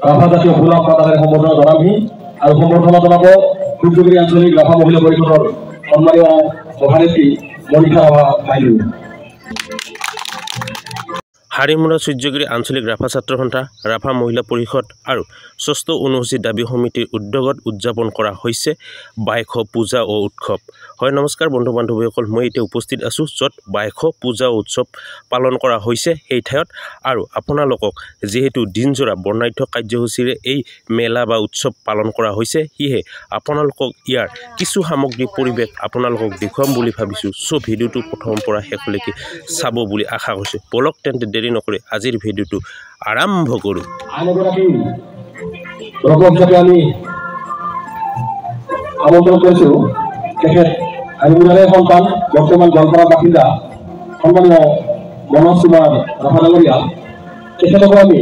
ৰাভা জাতীয় ফুলা পাতাৰে সম্বৰ্ধনা জনাবহি আৰু সম্বৰ্ধনা জনাব সূৰ্যগিৰি আঞ্চলিক ৰাভা মহিলা পৰিষদৰ সন্মানীয় সভানেত্ৰী মনিষা ৰাভা বাইদেউ। হাৰিমুৰা সূৰ্যগিৰি আঞ্চলিক ৰাভা ছাত্ৰ সন্থা ৰাভা মহিলা পৰিষদ আৰু ষষ্ঠ অনুসূচিত দাবী সমিতিৰ উদ্যোগত উদযাপন কৰা হৈছে বাইশ পূজা ও উৎসৱ। হয়, নমস্কাৰ বন্ধু বান্ধৱীসকল, মই এতিয়া উপস্থিত আছোঁ য'ত বাইশ পূজা উৎসৱ পালন কৰা হৈছে সেই ঠাইত। আৰু আপোনালোকক যিহেতু দিনজোৰা বৰ্ণাঢ্য কাৰ্যসূচীৰে এই মেলা বা উৎসৱ পালন কৰা হৈছে, সেয়েহে আপোনালোকক ইয়াৰ কিছু সামগ্ৰিক পৰিৱেশ আপোনালোকক দেখুৱাম বুলি ভাবিছোঁ। চ' ভিডিঅ'টো প্ৰথমৰ পৰা শেষলৈকে চাব বুলি আশা কৰিছোঁ। বলক তেন্তে দেৰি নকৰি আজিৰ ভিডিঅ'টো আৰম্ভ কৰোঁ। আমি আমন্ত্ৰণ কৰিছোঁ তেখেত হাৰিমুৰাৰে সন্তান বৰ্তমান গোৱালপাৰা বাসিন্দা সন্মানীয় মনোজ কুমাৰ ৰাভা ডাঙৰীয়া। তেখেতকো আমি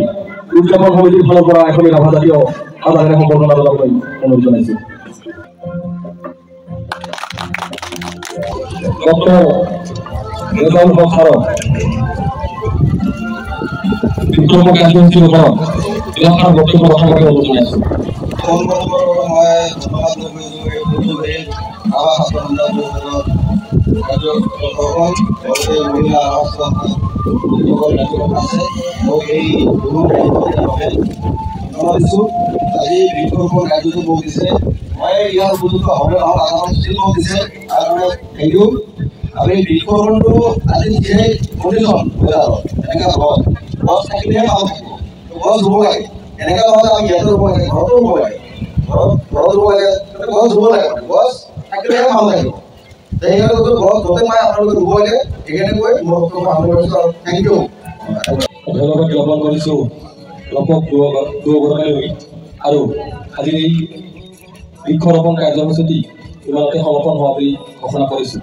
উদযাপন সমিতিৰ ফালৰ পৰা এখনি ৰাভা জাতীয় সাধাৰণে সম্বৰ্ধনা জনাবলৈ অনুৰোধ জনাইছোঁ। ডক্টৰ ৰেজাউল হক ছাৰক বিক্ষোভ কাৰ্যসূচীৰ ওপৰত এলাকাৰ বক্তব্য ৰখাৰ বাবে অনুৰোধ জনাইছোঁ। আজি বৃক্ষৰোপণ কাৰ্যসূচী মোক দিছে, মই ইয়াৰ উপযুক্ত হ'বলৈ দিছে তাৰ কাৰণে থেংক ইউ। আৰু এই বৃক্ষৰোপণটো আজি যে কণ্ডিশ্যন বজাৰত এনেকৈ গছ থাকিলেহে মানুহ থাকিব, গছ ৰুব লাগে। এনেকুৱা নহয় আমি ইয়াতো ৰুব লাগে, ঘৰতো ৰুব লাগে, ঘৰত ৰুব লাগে, গছ ৰুব লাগে, গছ থাকিলেহে মানুহ থাকিব। সেইকাৰণে গছ য'তে পায় আপোনালোকে ৰুব লাগে। সেইকাৰণে কৈ মই বক্তব্য আৰম্ভ কৰিছোঁ আৰু থেংক ইউ। ধন্যবাদ জ্ঞাপন কৰিছোঁ লোকক দুয়োগৰাকীলৈ। আৰু আজিৰ এই বৃক্ষৰোপণ কাৰ্যসূচীটি ইমানতে সমাপন হোৱা বুলি ঘোষণা কৰিছোঁ।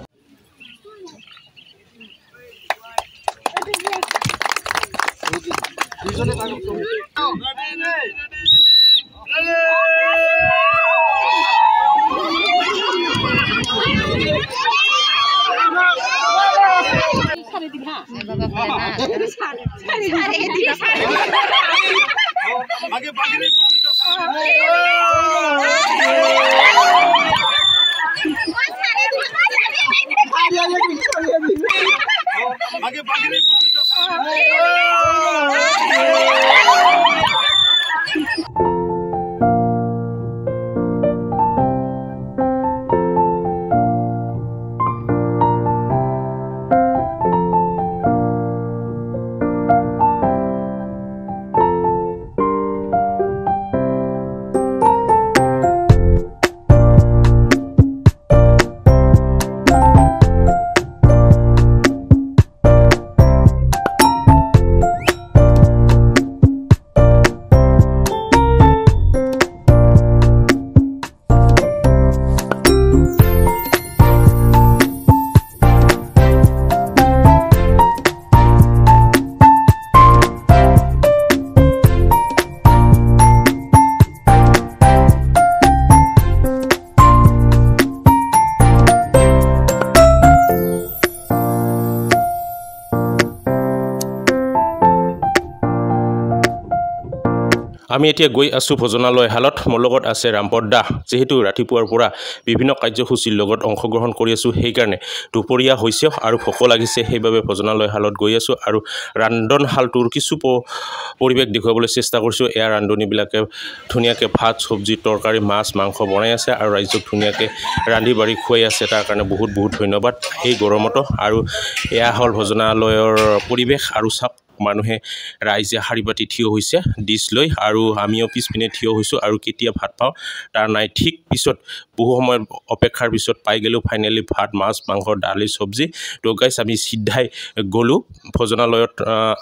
আমি এতিয়া গৈ আছোঁ ভোজনালয় হালত। মোৰ লগত আছে ৰামপদ দা। যিহেতু ৰাতিপুৱাৰ পৰা বিভিন্ন কাৰ্যসূচীৰ লগত অংশগ্ৰহণ কৰি আছোঁ, সেইকাৰণে দুপৰীয়া হৈছে আৰু ভোক লাগিছে, সেইবাবে ভোজনালয় হালত গৈ আছোঁ আৰু ৰান্ধনশালটোৰ কিছু পৰিৱেশ দেখুৱাবলৈ চেষ্টা কৰিছোঁ। এয়া ৰান্ধনীবিলাকে ধুনীয়াকৈ ভাত চব্জি তৰকাৰী মাছ মাংস বনাই আছে আৰু ৰাইজক ধুনীয়াকৈ ৰান্ধি বাঢ়ি খুৱাই আছে। তাৰ কাৰণে বহুত ধন্যবাদ এই গৰমতো। আৰু এয়া হ'ল ভোজনালয়ৰ পৰিৱেশ। আৰু চাওক, মানুহে ৰাইজে শাৰী পাতি থিয় হৈছে ডিছ লৈ, আৰু আমিও পিছপিনে থিয় হৈছোঁ। আৰু কেতিয়া ভাত পাওঁ তাৰ নাই ঠিক। পিছত বহু সময় অপেক্ষাৰ পিছত পাই গ'লোঁ ফাইনেলি ভাত মাছ মাংস দালি চব্জি। তো গাইছ, আমি চিধাই গ'লোঁ ভোজনালয়ত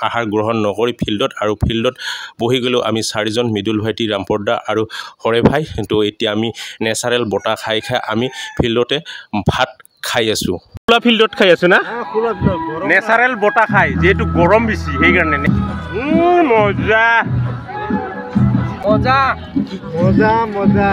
আহাৰ গ্ৰহণ নকৰি ফিল্ডত, আৰু ফিল্ডত বহি গ'লোঁ আমি চাৰিজন, মৃদুল ভাইটি, ৰামপদ দা আৰু হৰে ভাই। তো এতিয়া আমি নেচাৰেল বতাহ খাই আমি ফিল্ডতে ভাত খাই আছোঁ। খোলা ফিল্ডত খাই আছোঁ না, নেচাৰেল বতাহ খাই, যিহেতু গৰম বেছি সেইকাৰণে। মজা মজা মজা মজা